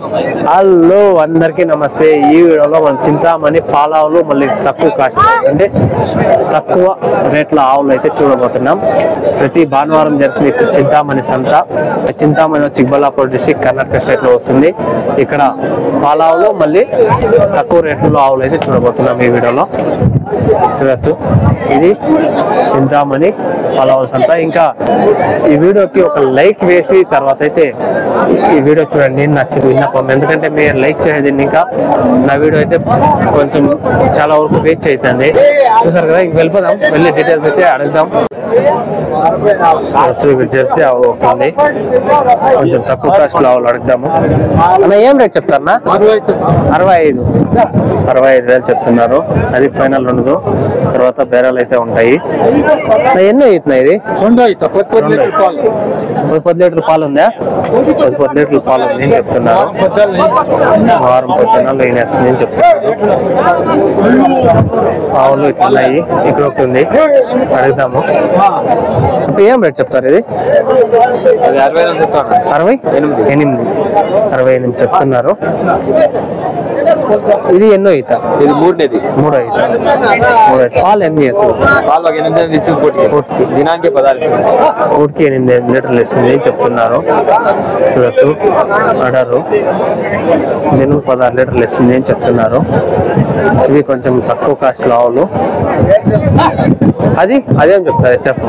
Hello అందరికీ నమస్తే. ఈ వీడియోలో మనం చింతామణి పాల ఆవులు మళ్ళీ తక్కువ కాస్ట్ అంటే తక్కువ రేట్ల ఆవులు అయితే చూడబోతున్నాం. ప్రతి భానువారం జరుగుతుంది చింతామణి సంత. చింతామణి చిక్బల్లాపూర్ డిస్ట్రిక్ట్ కర్ణాటక స్టేట్ లో వస్తుంది. ఇక్కడ పాల ఆవులు మళ్ళీ తక్కువ రేట్లలో ఆవులు అయితే చూడబోతున్నాం. ఈ వీడియోలో చూడొచ్చు ఇది చింతామణి పాల ఆవుల సంత. ఇంకా ఈ వీడియోకి ఒక లైక్ వేసి తర్వాత అయితే ఈ వీడియో చూడండి. నచ్చి విన్నపం, ఎందుకంటే మీరు లైక్ చేయదు ఇంకా నా వీడియో అయితే కొంచెం చాలా వరకు రీచ్ అవుతుంది. చూసారు కదా, ఇంక వెళ్ళిపోదాం, వెళ్ళి డీటెయిల్స్ అయితే అడుగుదాం. జెర్సీ ఆవు అవుతుంది, కొంచెం తక్కువ కాస్ట్ లో ఆవులు అడుగుదాము. అన్న ఏం రేట్ చెప్తారన్నా? 65,000 చెప్తున్నారు. అది ఫైనల్ ఉండదు, తర్వాత బేరాలు అయితే ఉంటాయి. ఎన్నో అవుతున్నాయి? ఇది 10 లీటర్ పాలు ఉందా? 10 లీటర్ల పాలు ఉంది అని చెప్తున్నారు. వారం 10 నెలలు అయినేస్తుంది అని చెప్తున్నారు. ఆవులు ఇట్లున్నాయి. ఇక్కడ ఒకటి ఉంది, అడుగుదాము. ఏం రేట్ చెప్తారు? ఇది 68 చెప్తున్నారు. ఇది ఎన్నో ఈత? ఇది మూడో ఈత. పాలు ఎన్ని చేస్తారు? పాలు 8 దినానికి 8 లీటర్లు ఇస్తుంది అని చెప్తున్నారు. చూడొచ్చు, అడరు దినం 16 లీటర్లు ఇస్తుంది అని చెప్తున్నారు. ఇవి కొంచెం తక్కువ కాస్ట్ లో ఆవులు. అదేం చెప్తారు? హెచ్ఎఫ్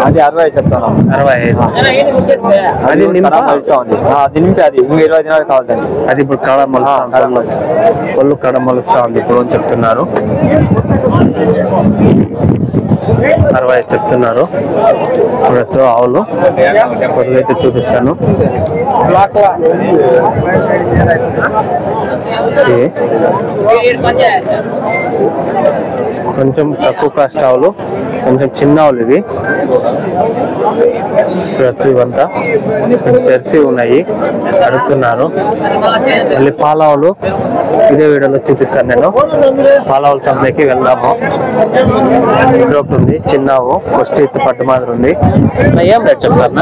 అది 60 చెప్తాను. 65. అది అది నింపి అది 20 దినాలు కావాలండి. అది ఇప్పుడు కడ మలుస్తా, ఒళ్ళు కడ మలుస్తా ఉంది ఇప్పుడు అని చెప్తున్నారు. 60 చెప్తున్నారు. చూడొచ్చు ఆవులు. కొద్దిగైతే చూపిస్తాను. కొంచెం తక్కువ కాస్ట్ ఆవులు, కొంచెం చిన్న ఆవులు ఇవి. చూడొచ్చు, ఇవంతా జెర్సీ ఉన్నాయి, అడుగుతున్నారు. మళ్ళీ పాలావులు ఇదే వీడియోలో చూపిస్తాను నేను. పాలావుల సంతకి వెళ్దాము. ఇక్కడ ఒకటి ఉంది చిన్నావు, ఫస్ట్ ఇత్ పట్టు మాదిరి ఉంది. ఏం రేట్ చెప్తారు?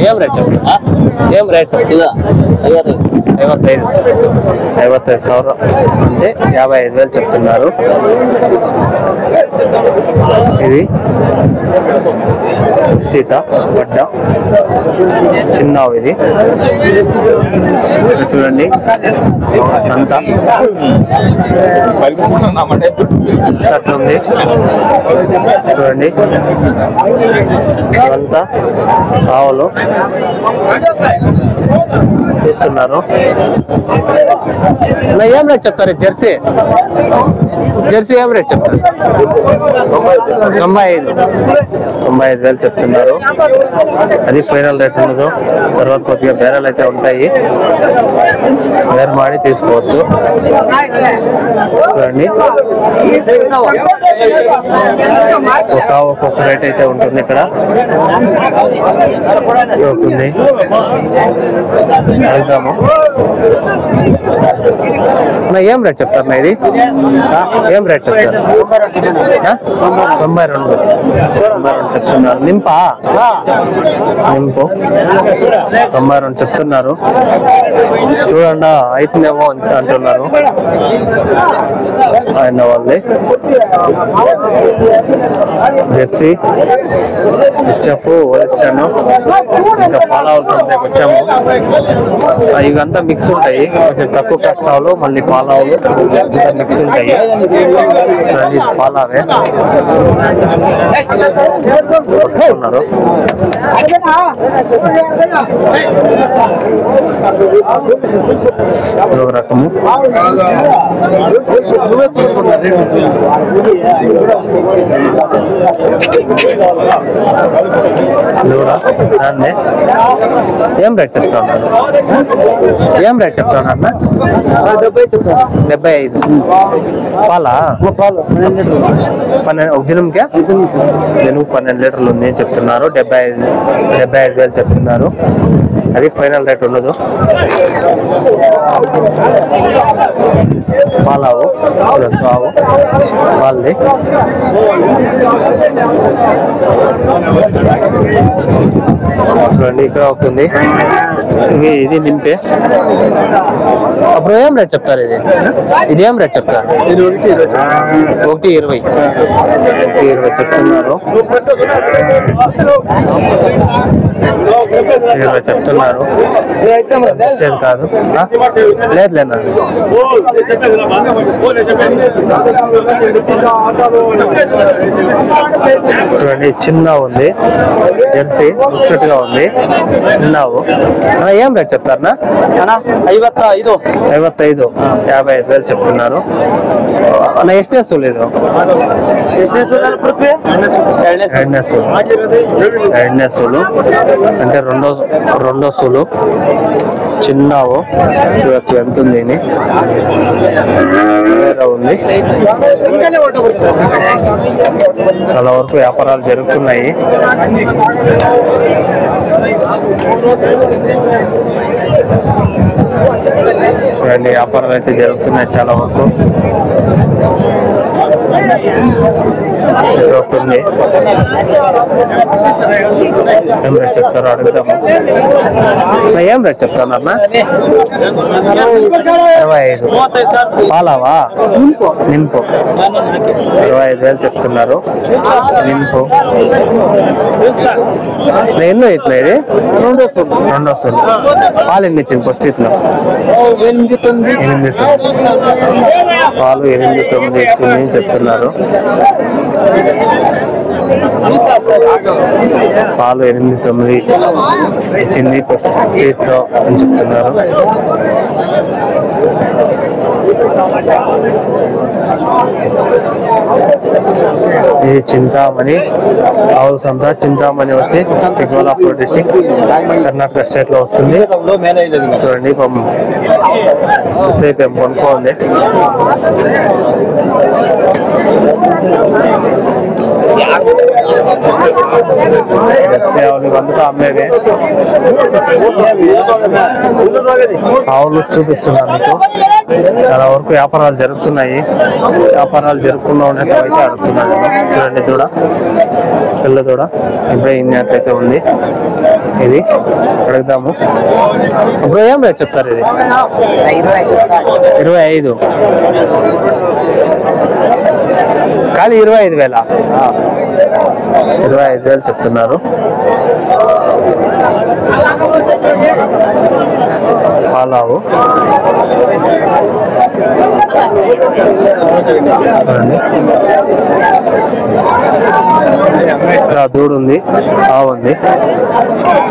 ఏం రేట్ చెప్తారా? ఏం రేట్? 55,000 అంటే 55,000 చెప్తున్నారు. ఇది స్థిత పడ్డ చిన్నావు. ఇది చూడండి, సంత అట్లుంది. చూడండి, అంతా ఆవులు చూస్తున్నారు. ఏం రేట్ చెప్తారు? జెర్సీ ఏం రేట్ చెప్తారు? 95,000 చెప్తున్నారు. అది ఫైనల్ రేట్ ఉండదు, తర్వాత కొద్దిగా బేరాలు అయితే ఉంటాయి, బేర మాడి తీసుకోవచ్చు. చూడండి, ఒక్కొక్క రేట్ అయితే ఉంటుంది. ఇక్కడ ఉంటుంది, అడుగుదాము. ఏం రేట్ చెప్తారు? ఇది ఏం రేట్ చెప్తారు? 92 చెప్తున్నారు. నింపు 92 చెప్తున్నారు. చూడండి, అయితేనేమో అంటున్నారు ఆయన వాళ్ళే. జెర్సీ, హెచ్ఎఫ్, ఓలిస్టన్, ఇంకా పాలావుల సంతకి వచ్చాము. ఇవంతా మిక్స్ ఉంటాయి, కొంచెం తక్కువ కష్టాలు, మళ్ళీ పాలావులు ఇంత మిక్స్ ఉంటాయి. చూడండి, పాలావే పట్టుకున్నారు. ఒక రకము దాన్ని ఏం రేట్ చెప్తా ఉన్నారు? ఏం రేట్ చెప్తా ఉన్నారు? 75. పాలా? ఒక దినంకే దినం 12 లీటర్లు ఉంది అని చెప్తున్నారు. 75,000 చెప్తున్నారు. అది ఫైనల్ రేట్ ఉండదు. పాలావు చూడొచ్చు, ఆవు వాళ్ళది. చూడండి ఇక్కడ అవుతుంది. ఇది నింపే. అప్పుడు ఏం రేట్ చెప్తారు? ఇది ఏం రేట్ చెప్తారు? 1:20 చెప్తున్నారు. 20 చెప్తున్నారు. కాదు లేదు లేదు. చూడండి చిన్న ఉంది, జెర్సీ ముచ్చటగా ఉంది, చిన్నావు. ఏం రేట్ చెప్తారనా? 55 55,000 చెప్తున్నారు. ಎಷ್ಟು ಸೂಲು ಇದು? ಎರಡನೇ సూలు అంటే రెండో సూలు. చిన్నావు చూడొచ్చు ఎంత ఉంది. ఉంది. చాలా వరకు వ్యాపారాలు జరుగుతున్నాయి. వ్యాపారాలు అయితే జరుగుతున్నాయి చాలా వరకు. ఏం రేట్ చెప్తారో అడుగుతాము. ఏం రేట్ చెప్తాను అన్న? 25. పాలావా? నింపు 25,000 చెప్తున్నారు. నింపు ఎన్నో ఇట్లా? ఇది రెండో సూలు. పాలు ఎన్ని ఇచ్చింది ఫస్ట్ ఇట్లా? 8. పాలు 8-9 ఇచ్చింది చెప్తున్నారు. పాలు 8-9 ఇచ్చింది ఫస్ట్ రేట్లో అని చెప్తున్నారు. ఇది చింతామణి ఆవుల సంత. చింతామణి వచ్చి చిక్కబళ్ళాపూర్ డిస్ట్రిక్ట్, కర్ణాటక స్టేట్ లో వస్తుంది. చూడండి చూస్తే కొనుక్కోండి. ఆవులు అమ్మేవి ఆవులు చూపిస్తున్నాను మీకు. చాలా వరకు వ్యాపారాలు జరుగుతున్నాయి. వ్యాపారాలు జరుపుకుండా ఉండేటైతే అడుగుతున్నాను. చూడండి దూడ, పిల్ల దూడ ఇప్పుడే ఇన్నట్లయితే ఉంది. ఇది అడుగుదాము. ఇప్పుడు ఏం రేట్ చెప్తారు? ఇది 25 కాదు 25,000. 25,000 చెప్తున్నారు. పాలావు చూడండి. దూడు ఉంది, ఆవు ఉంది.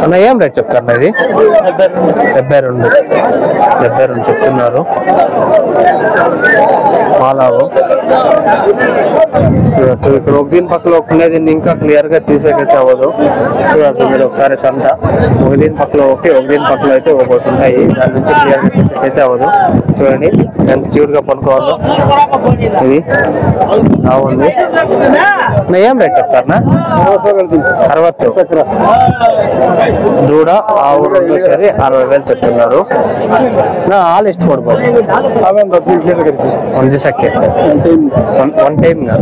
అన్న ఏం రేట్ చెప్తారు? ఇది 72 చెప్తున్నారు. పాలావు చూడొచ్చు. ఇక్కడ ఒక దీని పక్కన ఒకటి ఇంకా క్లియర్ గా తీసేకైతే అవ్వదు. చూడొచ్చు మీరు ఒకసారి సంత. ఒక దీని పక్కన ఒకటి, ఒక దీని పక్కన అయితే ఒకటి ఉంటాయి. దాని నుంచి క్లియర్ గా తీసేకైతే అవ్వదు. చూడండి ఎంత క్యూట్ గా పనుకోవాలో. ఇది బాగుంది. ఏం రేట్ చెప్తారనా? 60. దూడ ఆవు రెండు సరి 60,000 చెప్తున్నారు. ಹಾಲು ಎಷ್ಟು ಕೊಡ್ಬೋದು? 1 ದಿವಸಕ್ಕೆ 1 ಟೈಮ್ಗೆ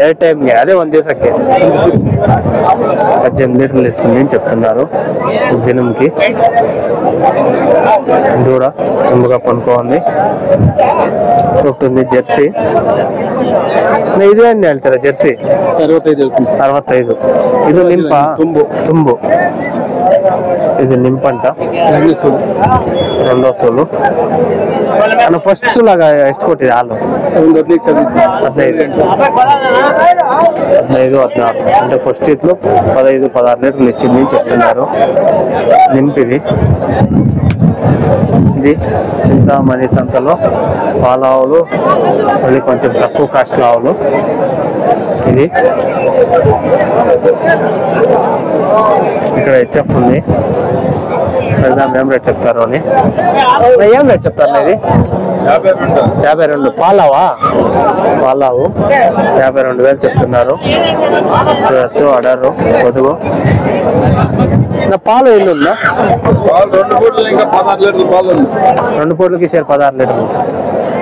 2 ಟೈಮ್ಗೆ అదే 1 ದಿವಸಕ್ಕೆ 18 లీటర్లు ఇస్తుంది అని చెప్తున్నారు దినంకి. దూడ ముందుగా పనుకోండి ఉంటుంది. జెర్సీ ఇది అని ಹೇಳ್ತಾರೆ. జెర్సీ 65. ಇದು ನಿಂಪ ತುಂಬು. ఇది నింపంట. రెండో సూలు. ఫస్ట్ సూలాగా ಎಷ್ಟು ಕೊಟ್ಟಿದೆ ಹಾಲು? 15, 16 అంటే ఫస్ట్ ఇట్లో 15-16 లీటర్లు ఇచ్చింది చెప్తున్నారు. నింపిది. ఇది చింతామణి సంతలో పాల ఆవులు, మళ్ళీ కొంచెం తక్కువ కాస్ట్ ఆవులు. ఇది ఇక్కడ హెచ్ఎఫ్ ఉంది. వెళ్దాం ఏం రేట్ చెప్తారు అని. ఏం రేట్ చెప్తారు ఇది? 52. పాలావా? పాలావు 52,000 చెప్తున్నారు. చూడొచ్చు అడరు పొదుగు. పాలు ఎన్ని ఉందా? 2 పూటలకి షేర్ 16 లీటర్లు.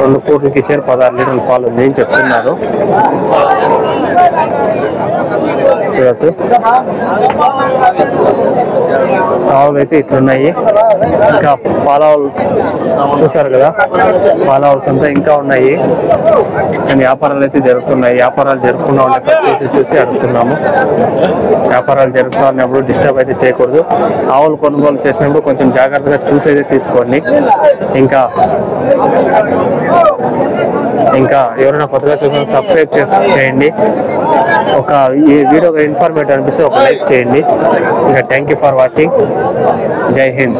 2 పూటలకి షేర్ 16 లీటర్ల పాలు ఉంది అని చెప్తున్నారు. చూడొచ్చు ఆవులు అయితే ఇట్లున్నాయి. ఇంకా పాలావులు చూసారు కదా, పాలావుల్స్ అంతా ఇంకా ఉన్నాయి. కానీ వ్యాపారాలు అయితే జరుగుతున్నాయి. వ్యాపారాలు జరుపుకున్నా ఉండే చూసి అడుగుతున్నాము. వ్యాపారాలు జరుగుతూ ఉన్నప్పుడు డిస్టర్బ్ అయితే చేయకూడదు. ఆవులు కొనుగోలు చేసినప్పుడు కొంచెం జాగ్రత్తగా చూసి అయితే తీసుకోండి. ఇంకా ఎవరైనా కొత్తగా చూసిన సబ్స్క్రైబ్ చేయండి. ఈ వీడియో ఇన్ఫర్మేటివ్ అనిపిస్తే ఒక లైక్ చేయండి. ఇంకా థ్యాంక్ యూ ఫర్ వాచింగ్. జై హింద్.